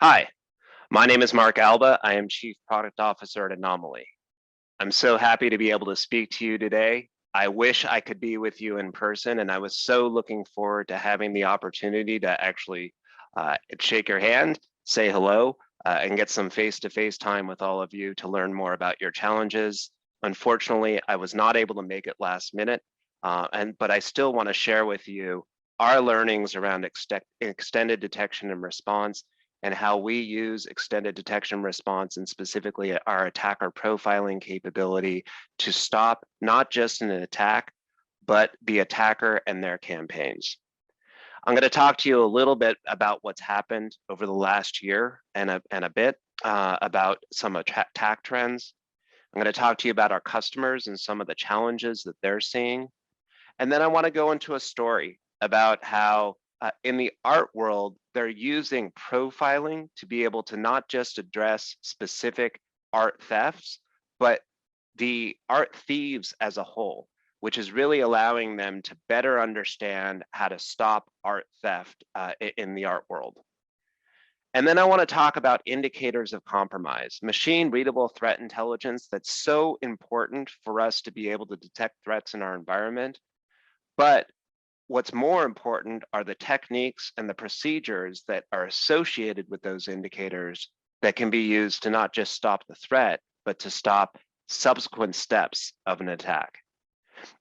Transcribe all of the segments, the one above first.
Hi, my name is Mark Alba. I am Chief Product Officer at Anomali. I'm so happy to be able to speak to you today. I wish I could be with you in person, and I was so looking forward to having the opportunity to actually shake your hand, say hello, and get some face-to-face time with all of you to learn more about your challenges. Unfortunately, I was not able to make it last minute, but I still want to share with you our learnings around extended detection and response and how we use extended detection response and specifically our attacker profiling capability to stop not just an attack, but the attacker and their campaigns. I'm going to talk to you a little bit about what's happened over the last year and a bit about some attack trends. I'm going to talk to you about our customers and some of the challenges that they're seeing. And then I want to go into a story about how in the art world, they're using profiling to be able to not just address specific art thefts, but the art thieves as a whole, which is really allowing them to better understand how to stop art theft in the art world. And then I want to talk about indicators of compromise, machine readable threat intelligence that's so important for us to be able to detect threats in our environment. But what's more important are the techniques and the procedures that are associated with those indicators that can be used to not just stop the threat, but to stop subsequent steps of an attack.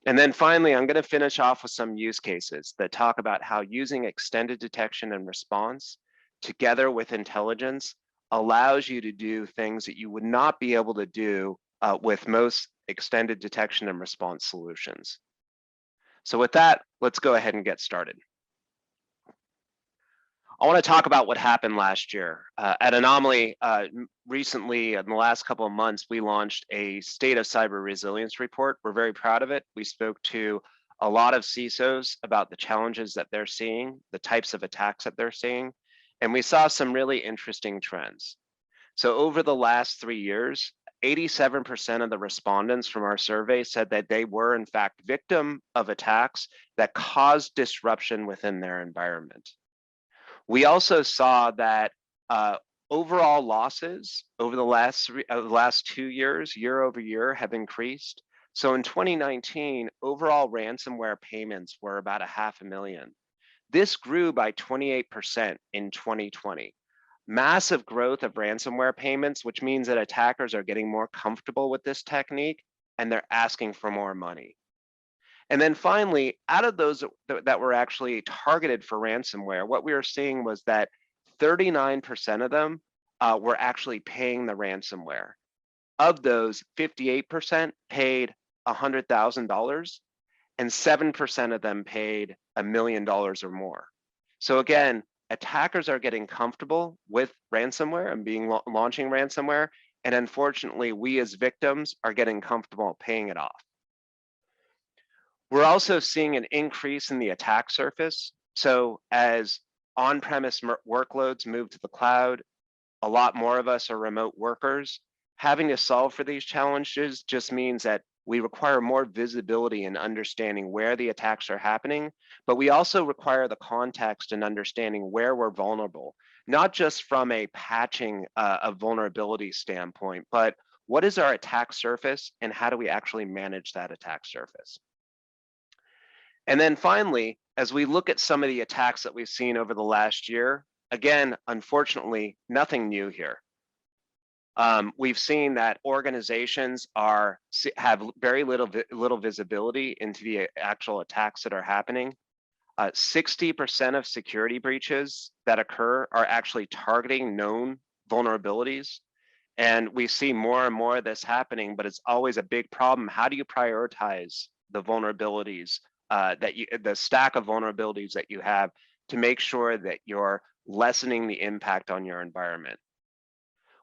And then finally, I'm going to finish off with some use cases that talk about how using extended detection and response together with intelligence allows you to do things that you would not be able to do with most extended detection and response solutions. So with that, let's go ahead and get started. I want to talk about what happened last year. At Anomali, recently, in the last couple of months, we launched a State of Cyber Resilience report. We're very proud of it. We spoke to a lot of CISOs about the challenges that they're seeing, the types of attacks that they're seeing, and we saw some really interesting trends. So over the last 3 years, 87% of the respondents from our survey said that they were in fact victim of attacks that caused disruption within their environment. We also saw that overall losses over the last 2 years, year over year, have increased. So in 2019, overall ransomware payments were about $500,000. This grew by 28% in 2020. Massive growth of ransomware payments, which means that attackers are getting more comfortable with this technique and they're asking for more money. And then finally, out of those that were actually targeted for ransomware, what we were seeing was that 39% of them were actually paying the ransomware. Of those, 58% paid $100,000 and 7% of them paid $1 million or more. So again, attackers are getting comfortable with ransomware and launching ransomware, and unfortunately, we as victims are getting comfortable paying it off. We're also seeing an increase in the attack surface. So as on-premise workloads move to the cloud, a lot more of us are remote workers. Having to solve for these challenges just means that we require more visibility and understanding where the attacks are happening, but we also require the context and understanding where we're vulnerable, not just from a patching of vulnerability standpoint, but what is our attack surface and how do we actually manage that attack surface? And then finally, as we look at some of the attacks that we've seen over the last year, again, unfortunately, nothing new here. We've seen that organizations have very little visibility into the actual attacks that are happening. 60% of security breaches that occur are actually targeting known vulnerabilities. And we see more and more of this happening, but it's always a big problem. How do you prioritize the vulnerabilities the stack of vulnerabilities that you have to make sure that you're lessening the impact on your environment?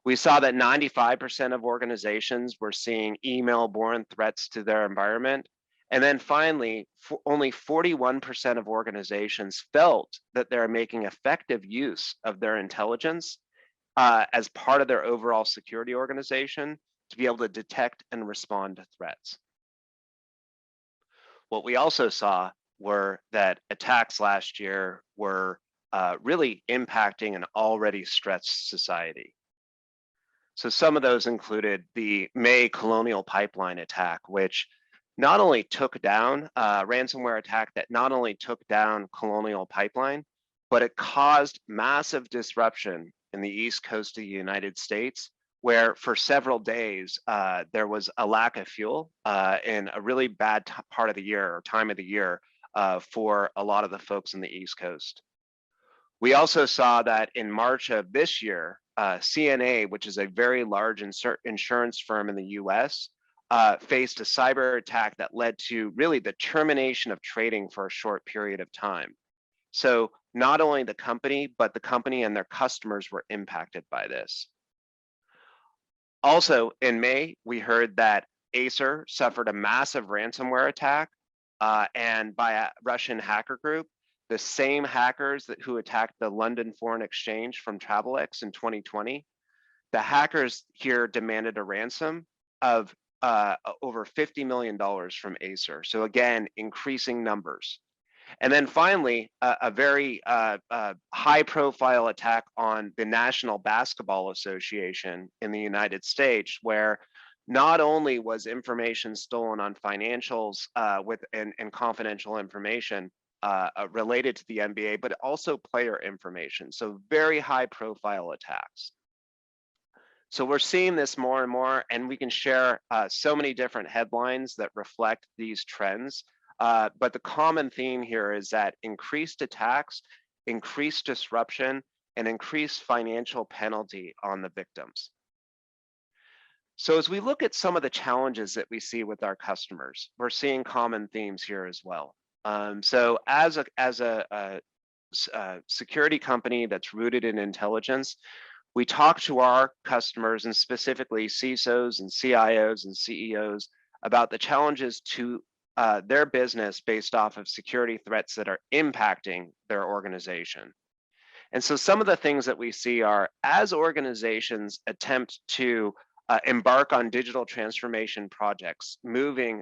We saw that 95% of organizations were seeing email-borne threats to their environment. And then finally, only 41% of organizations felt that they're making effective use of their intelligence as part of their overall security organization to be able to detect and respond to threats. What we also saw were that attacks last year were really impacting an already stretched society. So some of those included the May Colonial Pipeline attack, which not only took down ransomware attack that not only took down Colonial Pipeline, but it caused massive disruption in the East Coast of the United States, where for several days there was a lack of fuel in a really bad part of the year or time of the year for a lot of the folks in the East Coast. We also saw that in March of this year, CNA, which is a very large insurance firm in the US, faced a cyber attack that led to really the termination of trading for a short period of time. So not only the company, but the company and their customers were impacted by this. Also in May, we heard that Acer suffered a massive ransomware attack and by a Russian hacker group. The same hackers who attacked the London Foreign Exchange from Travelex in 2020, the hackers here demanded a ransom of over $50 million from Acer. So again, increasing numbers. And then finally, a very high-profile attack on the National Basketball Association in the United States, where not only was information stolen on financials and confidential information, related to the NBA, but also player information. So very high profile attacks. So we're seeing this more and more, and we can share so many different headlines that reflect these trends. But the common theme here is that increased attacks, increased disruption, and increased financial penalty on the victims. So as we look at some of the challenges that we see with our customers, we're seeing common themes here as well. So as a security company that's rooted in intelligence, we talk to our customers and specifically CISOs and CIOs and CEOs about the challenges to their business based off of security threats that are impacting their organization. And so some of the things that we see are as organizations attempt to embark on digital transformation projects, moving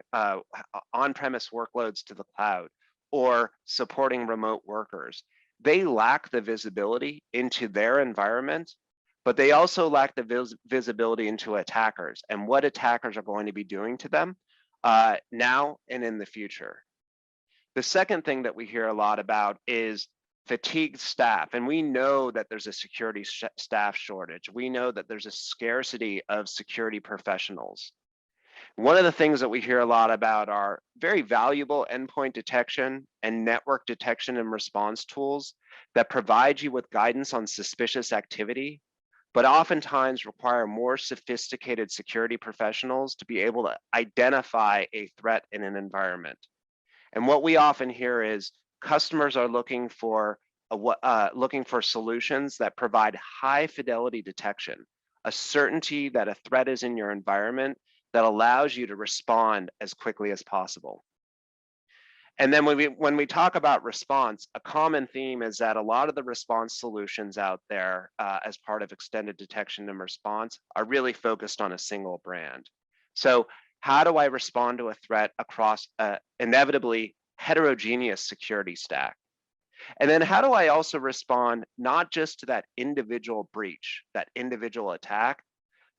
on-premise workloads to the cloud or supporting remote workers. They lack the visibility into their environment, but they also lack the visibility into attackers and what attackers are going to be doing to them now and in the future. The second thing that we hear a lot about is fatigued staff, and we know that there's a security staff shortage. We know that there's a scarcity of security professionals. One of the things that we hear a lot about are very valuable endpoint detection and network detection and response tools that provide you with guidance on suspicious activity, but oftentimes require more sophisticated security professionals to be able to identify a threat in an environment. And what we often hear is customers are looking for solutions that provide high fidelity detection, a certainty that a threat is in your environment that allows you to respond as quickly as possible. And then when we talk about response, a common theme is that a lot of the response solutions out there as part of extended detection and response are really focused on a single brand. So how do I respond to a threat across inevitably heterogeneous security stack? And then how do I also respond not just to that individual breach, that individual attack,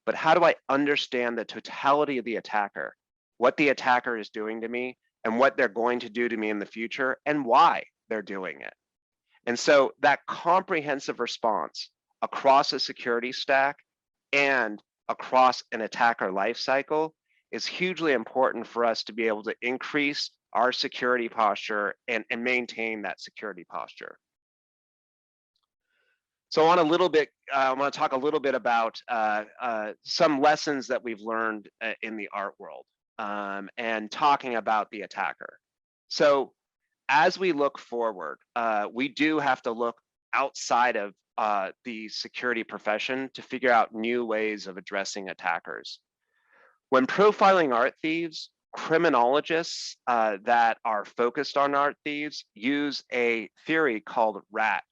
but how do I understand the totality of the attacker, what the attacker is doing to me, and what they're going to do to me in the future, and why they're doing it? And so that comprehensive response across a security stack and across an attacker lifecycle is hugely important for us to be able to increase our security posture and maintain that security posture. So I want to talk a little bit about some lessons that we've learned in the art world and talking about the attacker. So as we look forward, we do have to look outside of the security profession to figure out new ways of addressing attackers. When profiling art thieves, criminologists that are focused on art thieves use a theory called RAT,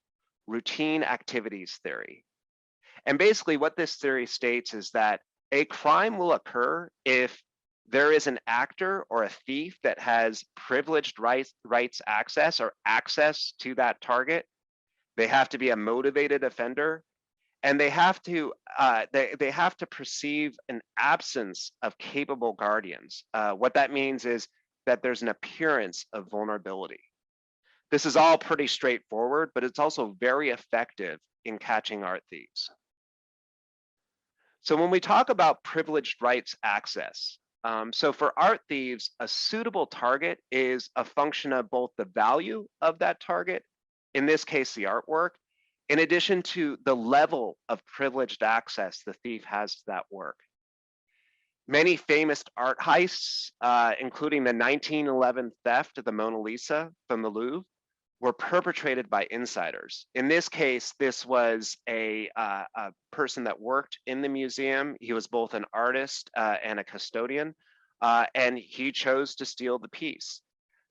routine activities theory. And basically what this theory states is that a crime will occur if there is an actor or a thief that has privileged rights access or access to that target They have to be a motivated offender, and they have to perceive an absence of capable guardians. What that means is that there's an appearance of vulnerability. This is all pretty straightforward, but it's also very effective in catching art thieves. So when we talk about privileged rights access, so for art thieves, a suitable target is a function of both the value of that target, in this case, the artwork, in addition to the level of privileged access the thief has to that work. Many famous art heists, including the 1911 theft of the Mona Lisa from the Louvre, were perpetrated by insiders. In this case, this was a person that worked in the museum. He was both an artist and a custodian, and he chose to steal the piece.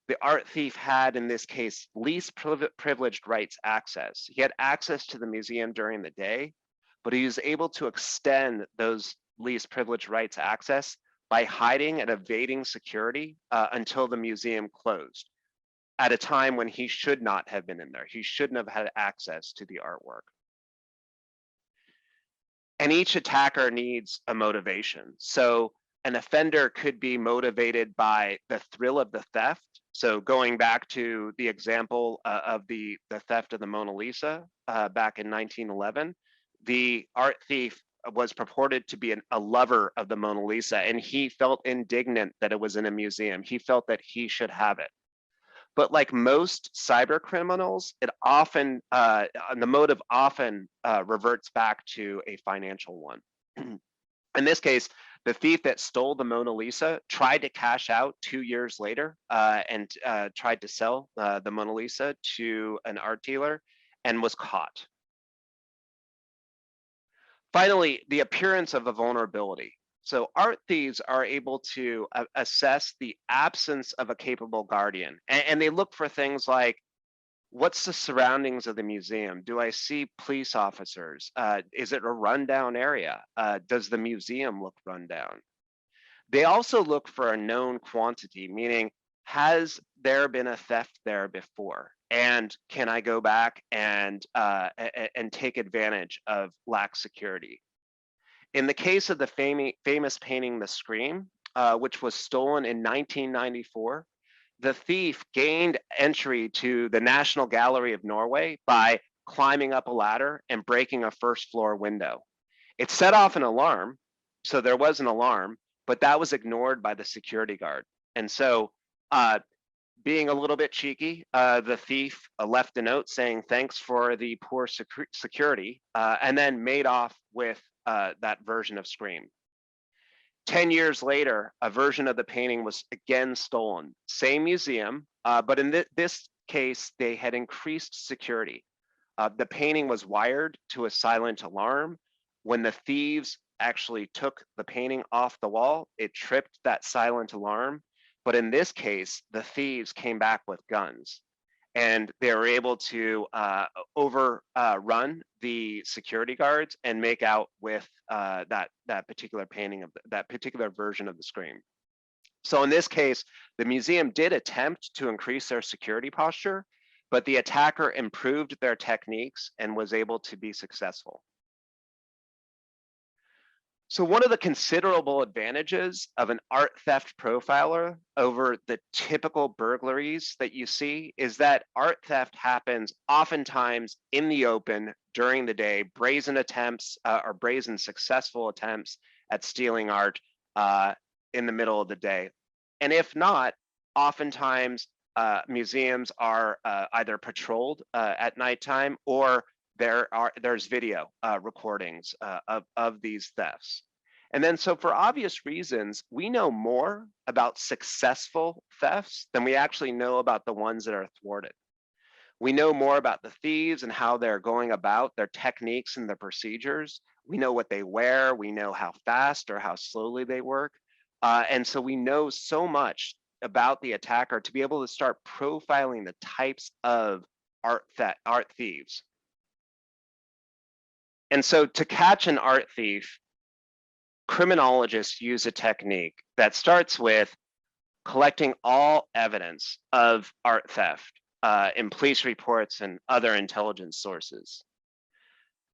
The art thief had, in this case, least privileged rights access. He had access to the museum during the day, but he was able to extend those least privileged rights access by hiding and evading security until the museum closed, at a time when he should not have been in there. He shouldn't have had access to the artwork. And each attacker needs a motivation. So an offender could be motivated by the thrill of the theft. So going back to the example of the theft of the Mona Lisa back in 1911, the art thief was purported to be a lover of the Mona Lisa, and he felt indignant that it was in a museum. He felt that he should have it. But like most cyber criminals, it often, the motive often reverts back to a financial one. In this case, the thief that stole the Mona Lisa tried to cash out 2 years later and tried to sell the Mona Lisa to an art dealer and was caught. Finally, the appearance of a vulnerability. So art thieves are able to assess the absence of a capable guardian, and they look for things like, what's the surroundings of the museum? Do I see police officers? Is it a rundown area? Does the museum look rundown? They also look for a known quantity, meaning, has there been a theft there before? And can I go back and take advantage of lax security? In the case of the famous painting, The Scream, which was stolen in 1994, the thief gained entry to the National Gallery of Norway by climbing up a ladder and breaking a first floor window. It set off an alarm, so there was an alarm, but that was ignored by the security guard. And so being a little bit cheeky, the thief left a note saying, thanks for the poor security, and then made off with that version of Scream. 10 years later, a version of the painting was again stolen. Same museum, but in this case, they had increased security. The painting was wired to a silent alarm. When the thieves actually took the painting off the wall, it tripped that silent alarm. But in this case, the thieves came back with guns, and they were able to overrun the security guards and make out with that particular painting of that particular version of the Scream. So in this case, the museum did attempt to increase their security posture, but the attacker improved their techniques and was able to be successful. So one of the considerable advantages of an art theft profiler over the typical burglaries that you see is that art theft happens oftentimes in the open during the day, brazen attempts or brazen successful attempts at stealing art in the middle of the day. And if not, oftentimes museums are either patrolled at nighttime, or there's video recordings of these thefts. And then, so for obvious reasons, we know more about successful thefts than we actually know about the ones that are thwarted. We know more about the thieves and how they're going about their techniques and their procedures. We know what they wear. We know how fast or how slowly they work. And so we know so much about the attacker to be able to start profiling the types of art thieves. And so to catch an art thief, criminologists use a technique that starts with collecting all evidence of art theft. in police reports and other intelligence sources.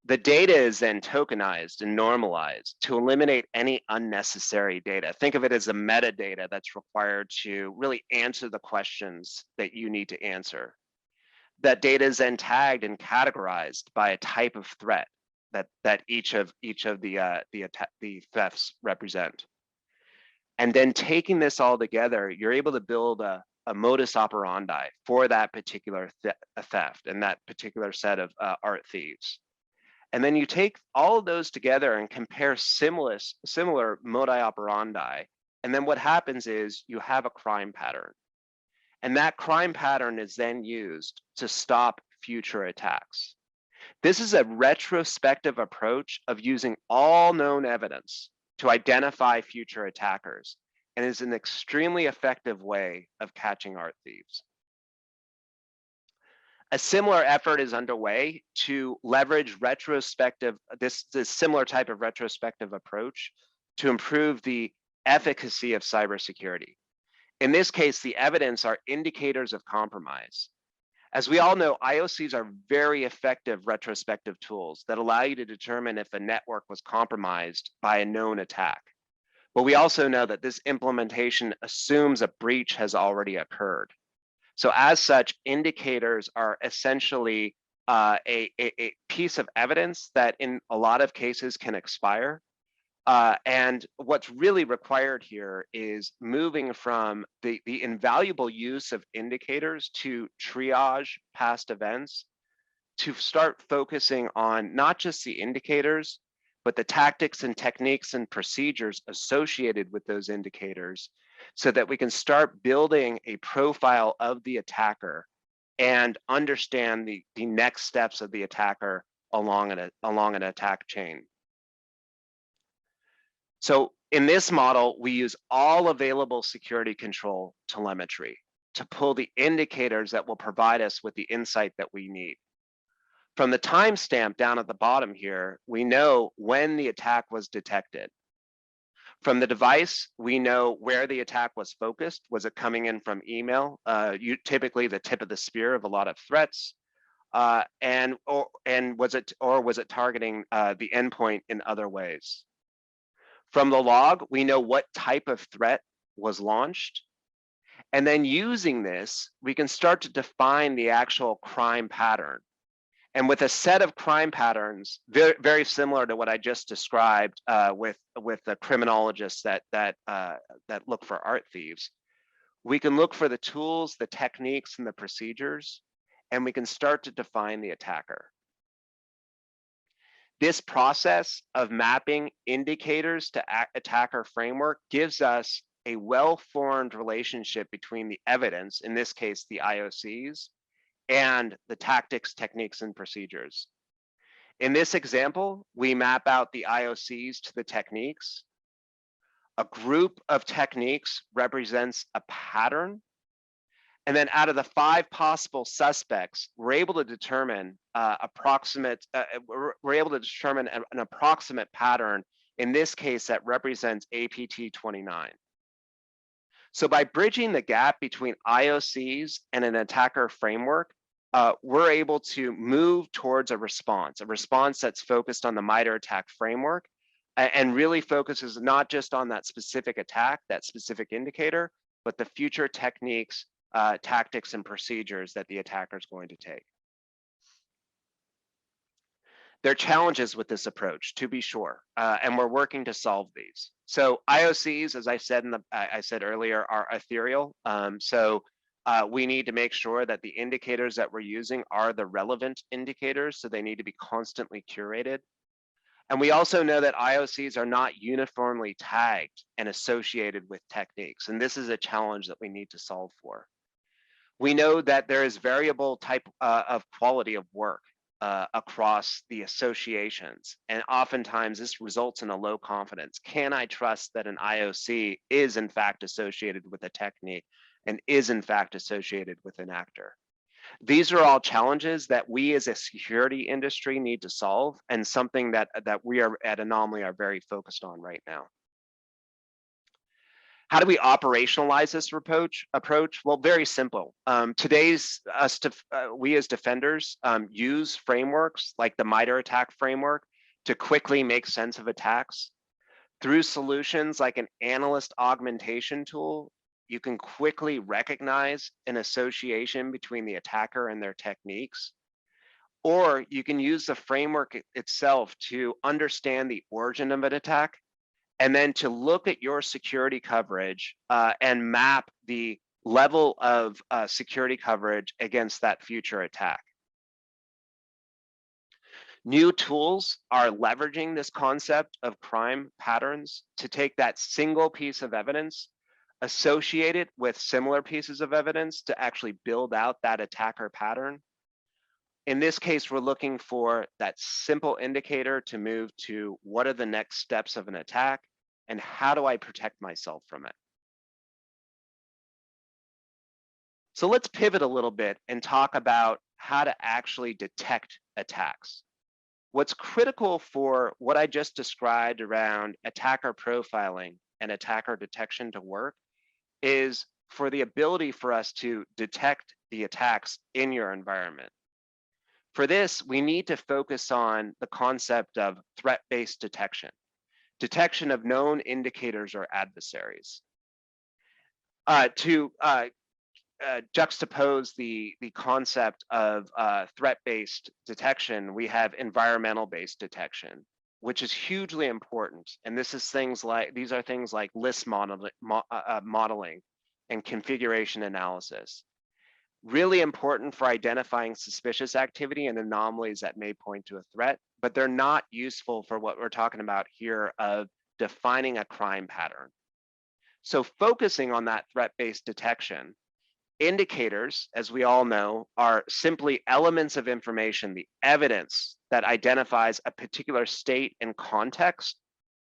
The data is then tokenized and normalized to eliminate any unnecessary data. Think of it as a metadata that's required to really answer the questions that you need to answer. That data is then tagged and categorized by a type of threat that each of the thefts represent. And then taking this all together, you're able to build a modus operandi for that particular theft and that particular set of art thieves. And then you take all of those together and compare similar modi operandi. And then what happens is you have a crime pattern. And that crime pattern is then used to stop future attacks. This is a retrospective approach of using all known evidence to identify future attackers, and is an extremely effective way of catching art thieves. A similar effort is underway to leverage this similar type of retrospective approach to improve the efficacy of cybersecurity. In this case, the evidence are indicators of compromise. As we all know, IOCs are very effective retrospective tools that allow you to determine if a network was compromised by a known attack. But we also know that this implementation assumes a breach has already occurred. So as such, indicators are essentially a piece of evidence that in a lot of cases can expire. And what's really required here is moving from the invaluable use of indicators to triage past events, to start focusing on not just the indicators, but the tactics and techniques and procedures associated with those indicators, so that we can start building a profile of the attacker and understand the next steps of the attacker along an attack chain. So in this model, we use all available security control telemetry to pull the indicators that will provide us with the insight that we need. From the timestamp down at the bottom here, we know when the attack was detected. From the device, we know where the attack was focused. Was it coming in from email? Typically the tip of the spear of a lot of threats. And was it targeting the endpoint in other ways? From the log, we know what type of threat was launched. And then using this, we can start to define the actual crime pattern. And with a set of crime patterns, very similar to what I just described with the criminologists that look for art thieves, we can look for the tools, the techniques, and the procedures, and we can start to define the attacker. This process of mapping indicators to attacker framework gives us a well-formed relationship between the evidence, in this case, the IOCs, and the tactics, techniques, and procedures. In this example, we map out the IOCs to the techniques. A group of techniques represents a pattern. And then out of the 5 possible suspects, we're able to determine an approximate pattern, in this case, that represents APT 29. So by bridging the gap between IOCs and an attacker framework, we're able to move towards a response that's focused on the MITRE ATT&CK framework, and really focuses not just on that specific attack, that specific indicator, but the future techniques, tactics, and procedures that the attacker is going to take. There are challenges with this approach, to be sure, and we're working to solve these. So IOCs, as I said earlier, are ethereal. We need to make sure that the indicators that we're using are the relevant indicators, so they need to be constantly curated. And we also know that IOCs are not uniformly tagged and associated with techniques, and this is a challenge that we need to solve for. We know that there is variable type of quality of work across the associations, and oftentimes this results in a low confidence. Can I trust that an IOC is in fact associated with a technique and is in fact associated with an actor? These are all challenges that we as a security industry need to solve, and something that we are at Anomali are very focused on right now. How do we operationalize this approach? Well, very simple. We as defenders use frameworks like the MITRE ATT&CK framework to quickly make sense of attacks. Through solutions like an analyst augmentation tool, you can quickly recognize an association between the attacker and their techniques. Or you can use the framework itself to understand the origin of an attack, and then to look at your security coverage and map the level of security coverage against that future attack. New tools are leveraging this concept of crime patterns to take that single piece of evidence, associate it with similar pieces of evidence to actually build out that attacker pattern. In this case, we're looking for that simple indicator to move to what are the next steps of an attack and how do I protect myself from it. So let's pivot a little bit and talk about how to actually detect attacks. What's critical for what I just described around attacker profiling and attacker detection to work is for the ability for us to detect the attacks in your environment. For this, we need to focus on the concept of threat-based detection, detection of known indicators or adversaries. To juxtapose the concept of threat-based detection, we have environmental-based detection, which is hugely important. And these are things like list modeling and configuration analysis. Really important for identifying suspicious activity and anomalies that may point to a threat, but they're not useful for what we're talking about here of defining a crime pattern. So focusing on that threat-based detection, indicators, as we all know, are simply elements of information, the evidence that identifies a particular state and context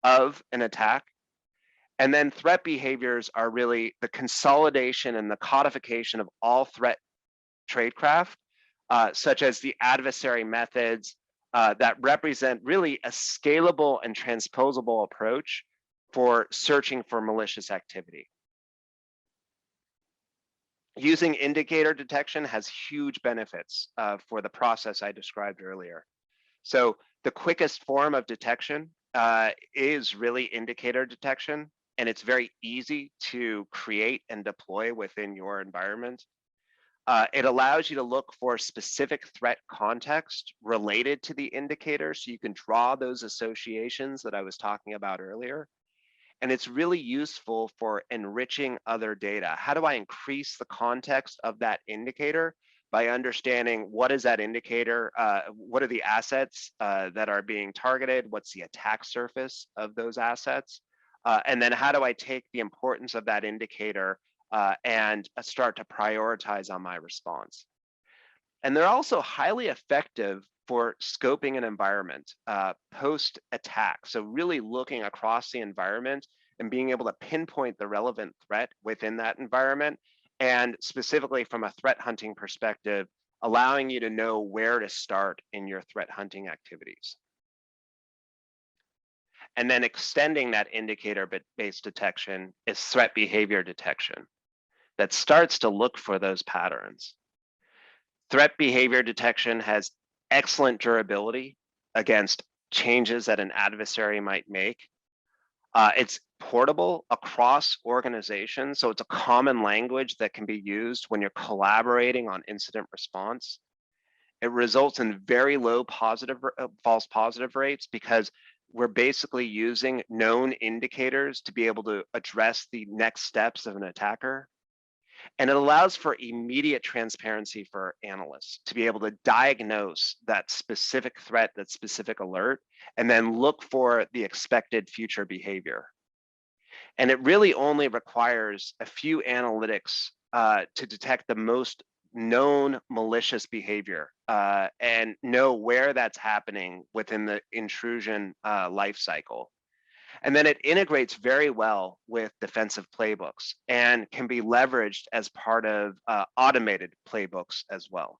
of an attack. And then threat behaviors are really the consolidation and the codification of all threat tradecraft, such as the adversary methods that represent really a scalable and transposable approach for searching for malicious activity. Using indicator detection has huge benefits for the process I described earlier. So the quickest form of detection is really indicator detection, and it's very easy to create and deploy within your environment. It allows you to look for specific threat context related to the indicator, so you can draw those associations that I was talking about earlier. And it's really useful for enriching other data. How do I increase the context of that indicator by understanding what is that indicator, what are the assets that are being targeted, what's the attack surface of those assets, and then how do I take the importance of that indicator and start to prioritize on my response. And they're also highly effective for scoping an environment post-attack. So really looking across the environment and being able to pinpoint the relevant threat within that environment, and specifically from a threat hunting perspective, allowing you to know where to start in your threat hunting activities. And then extending that indicator-based detection is threat behavior detection that starts to look for those patterns. Threat behavior detection has excellent durability against changes that an adversary might make. It's portable across organizations, so it's a common language that can be used when you're collaborating on incident response. It results in very low false positive rates because we're basically using known indicators to be able to address the next steps of an attacker. And it allows for immediate transparency for analysts to be able to diagnose that specific threat, that specific alert, and then look for the expected future behavior. And it really only requires a few analytics to detect the most known malicious behavior and know where that's happening within the intrusion life cycle. And then it integrates very well with defensive playbooks and can be leveraged as part of automated playbooks as well.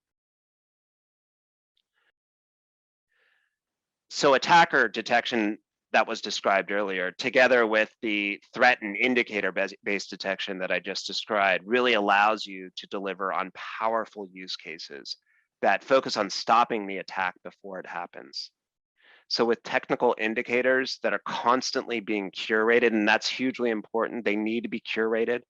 So attacker detection that was described earlier, together with the threat and indicator-based detection that I just described, really allows you to deliver on powerful use cases that focus on stopping the attack before it happens. So with technical indicators that are constantly being curated, and that's hugely important, they need to be curated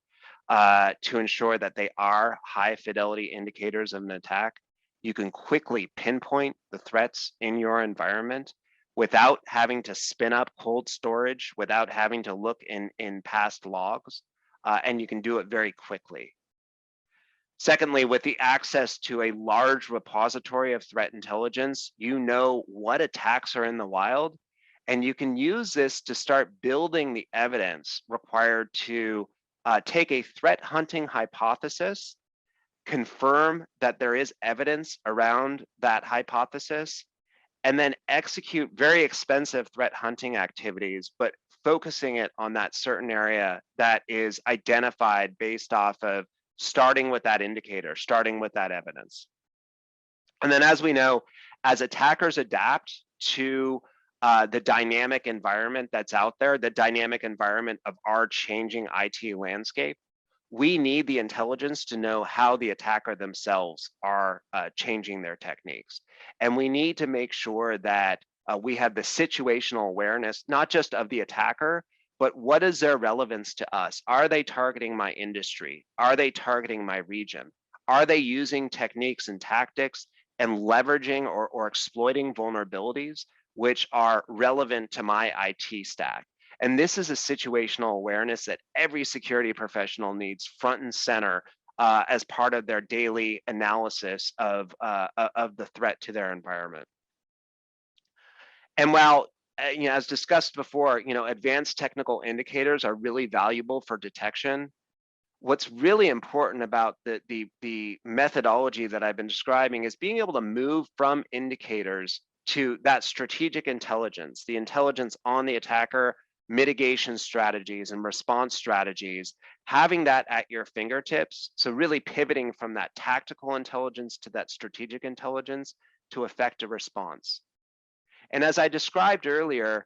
to ensure that they are high fidelity indicators of an attack. You can quickly pinpoint the threats in your environment without having to spin up cold storage, without having to look in past logs, and you can do it very quickly. Secondly, with the access to a large repository of threat intelligence, you know what attacks are in the wild, and you can use this to start building the evidence required to take a threat hunting hypothesis, confirm that there is evidence around that hypothesis, and then execute very expensive threat hunting activities, but focusing it on that certain area that is identified based off of starting with that indicator, starting with that evidence. And then, as we know, as attackers adapt to the dynamic environment that's out there, the dynamic environment of our changing IT landscape, we need the intelligence to know how the attacker themselves are changing their techniques. And we need to make sure that we have the situational awareness, not just of the attacker, but what is their relevance to us? Are they targeting my industry? Are they targeting my region? Are they using techniques and tactics and leveraging or exploiting vulnerabilities which are relevant to my IT stack? And this is a situational awareness that every security professional needs front and center as part of their daily analysis of the threat to their environment. And while, as discussed before, advanced technical indicators are really valuable for detection, what's really important about the methodology that I've been describing is being able to move from indicators to that strategic intelligence, the intelligence on the attacker, mitigation strategies and response strategies, having that at your fingertips. So really pivoting from that tactical intelligence to that strategic intelligence to effect a response. And as I described earlier,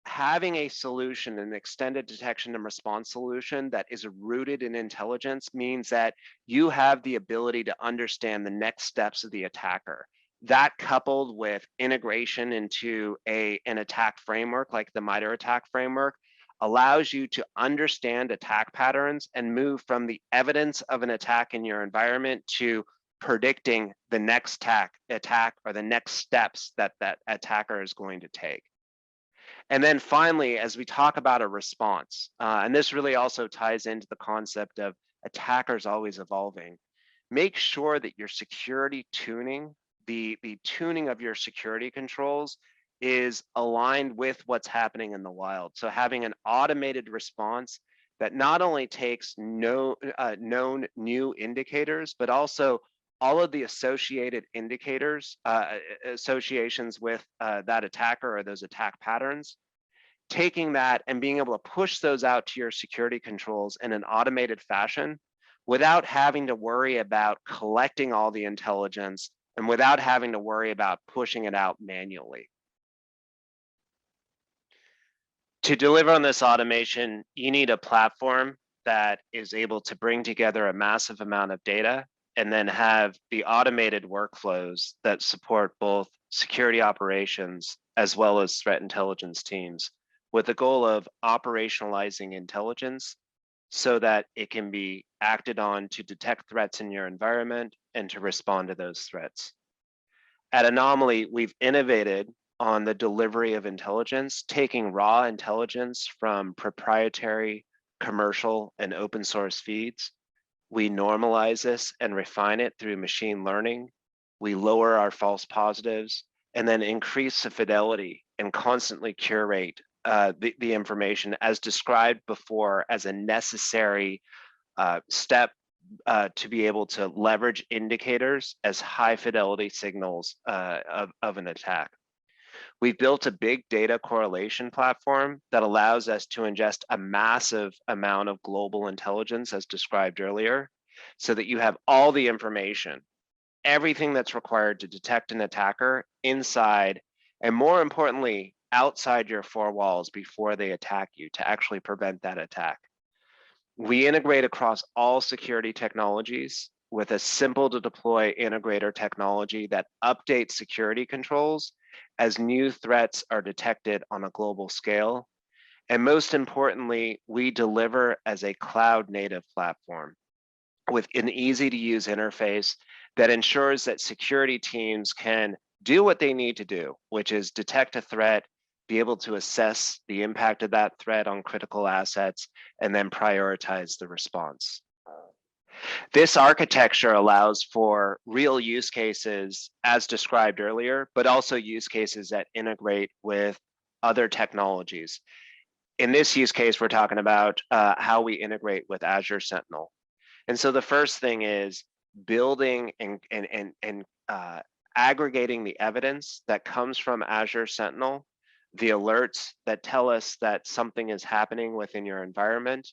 having a solution, an extended detection and response solution that is rooted in intelligence means that you have the ability to understand the next steps of the attacker. That coupled with integration into an attack framework like the MITRE ATT&CK framework allows you to understand attack patterns and move from the evidence of an attack in your environment to predicting the next attack or the next steps that that attacker is going to take. And then finally, as we talk about a response, and this really also ties into the concept of attackers always evolving, make sure that your security tuning, the tuning of your security controls is aligned with what's happening in the wild. So having an automated response that not only takes known new indicators, but also all of the associated indicators, associations with that attacker or those attack patterns, taking that and being able to push those out to your security controls in an automated fashion without having to worry about collecting all the intelligence and without having to worry about pushing it out manually. To deliver on this automation, you need a platform that is able to bring together a massive amount of data and then have the automated workflows that support both security operations as well as threat intelligence teams, with the goal of operationalizing intelligence so that it can be acted on to detect threats in your environment and to respond to those threats. At Anomali, we've innovated on the delivery of intelligence, taking raw intelligence from proprietary, commercial, and open source feeds. We normalize this and refine it through machine learning. We lower our false positives and then increase the fidelity and constantly curate the information as described before as a necessary step to be able to leverage indicators as high fidelity signals of an attack. We've built a big data correlation platform that allows us to ingest a massive amount of global intelligence as described earlier, so that you have all the information, everything that's required to detect an attacker inside, and more importantly, outside your four walls before they attack you to actually prevent that attack. We integrate across all security technologies with a simple to deploy integrator technology that updates security controls as new threats are detected on a global scale. And most importantly, we deliver as a cloud native platform with an easy to use interface that ensures that security teams can do what they need to do, which is detect a threat, be able to assess the impact of that threat on critical assets, and then prioritize the response. This architecture allows for real use cases as described earlier, but also use cases that integrate with other technologies. In this use case, we're talking about how we integrate with Azure Sentinel. And so the first thing is building and aggregating the evidence that comes from Azure Sentinel, the alerts that tell us that something is happening within your environment,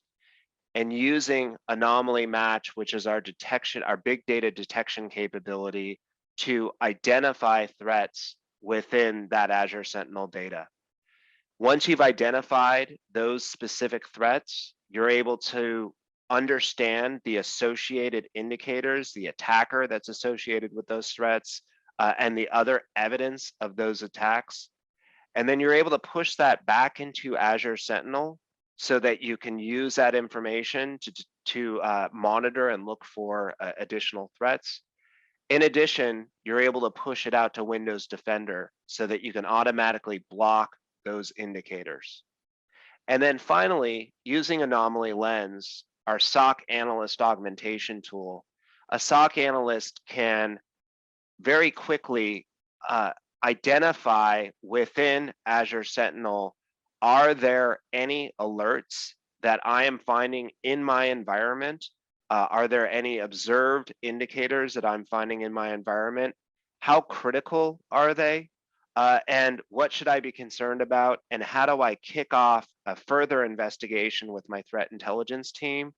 and using Anomaly Match, which is our detection, our big data detection capability to identify threats within that Azure Sentinel data. Once you've identified those specific threats, you're able to understand the associated indicators, the attacker that's associated with those threats, and the other evidence of those attacks. And then you're able to push that back into Azure Sentinel so that you can use that information to monitor and look for additional threats. In addition, you're able to push it out to Windows Defender so that you can automatically block those indicators. And then finally, using Anomaly Lens, our SOC analyst augmentation tool, a SOC analyst can very quickly identify within Azure Sentinel, are there any alerts that I am finding in my environment? Are there any observed indicators that I'm finding in my environment? How critical are they? And what should I be concerned about? And how do I kick off a further investigation with my threat intelligence team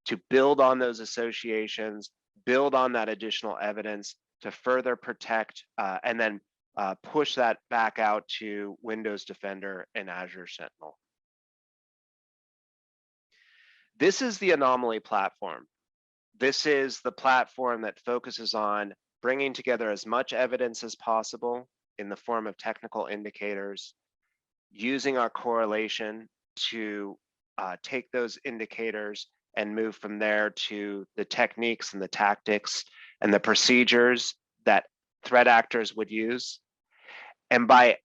to build on those associations, build on that additional evidence to further protect and then push that back out to Windows Defender and Azure Sentinel. This is the Anomaly platform. This is the platform that focuses on bringing together as much evidence as possible in the form of technical indicators, using our correlation to take those indicators and move from there to the techniques and the tactics and the procedures that threat actors would use. And by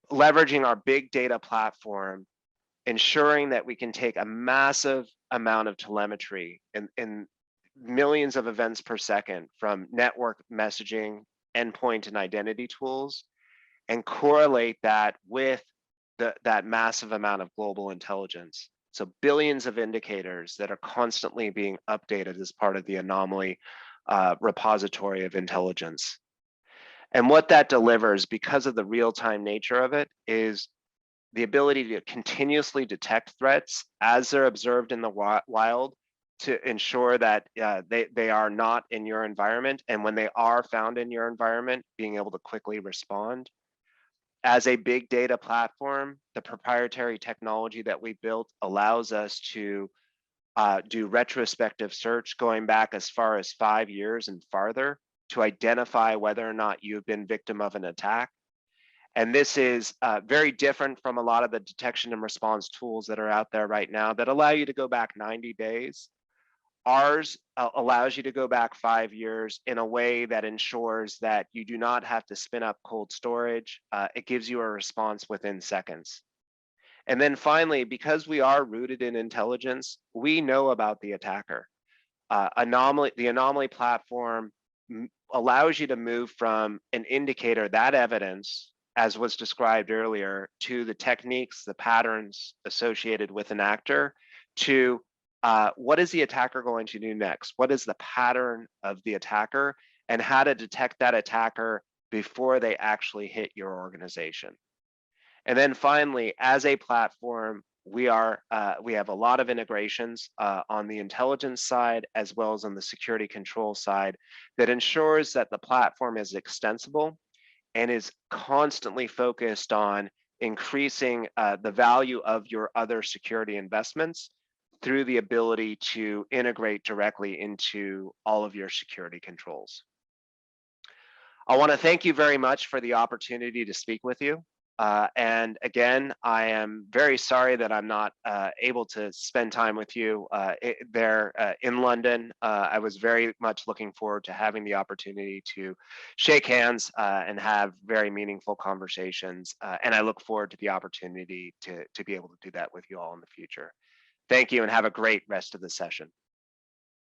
leveraging our big data platform, ensuring that we can take a massive amount of telemetry in millions of events per second from network messaging, endpoint, and identity tools, and correlate that with that massive amount of global intelligence. So billions of indicators that are constantly being updated as part of the Anomaly repository of intelligence. And what that delivers, because of the real-time nature of it, is the ability to continuously detect threats as they're observed in the wild to ensure that they are not in your environment. And when they are found in your environment, being able to quickly respond. As a big data platform, the proprietary technology that we built allows us to do retrospective search going back as far as 5 years and farther to identify whether or not you've been victim of an attack. And this is very different from a lot of the detection and response tools that are out there right now that allow you to go back 90 days. Ours allows you to go back 5 years in a way that ensures that you do not have to spin up cold storage. It gives you a response within seconds. And then finally, because we are rooted in intelligence, we know about the attacker. The Anomaly platform allows you to move from an indicator, that evidence, as was described earlier, to the techniques, the patterns associated with an actor, to what is the attacker going to do next? What is the pattern of the attacker, and how to detect that attacker before they actually hit your organization. And then finally, as a platform, we have a lot of integrations on the intelligence side as well as on the security control side that ensures that the platform is extensible and is constantly focused on increasing the value of your other security investments through the ability to integrate directly into all of your security controls. I want to thank you very much for the opportunity to speak with you. And again, I am very sorry that I'm not able to spend time with you there in London. I was very much looking forward to having the opportunity to shake hands and have very meaningful conversations. And I look forward to the opportunity to be able to do that with you all in the future. Thank you and have a great rest of the session.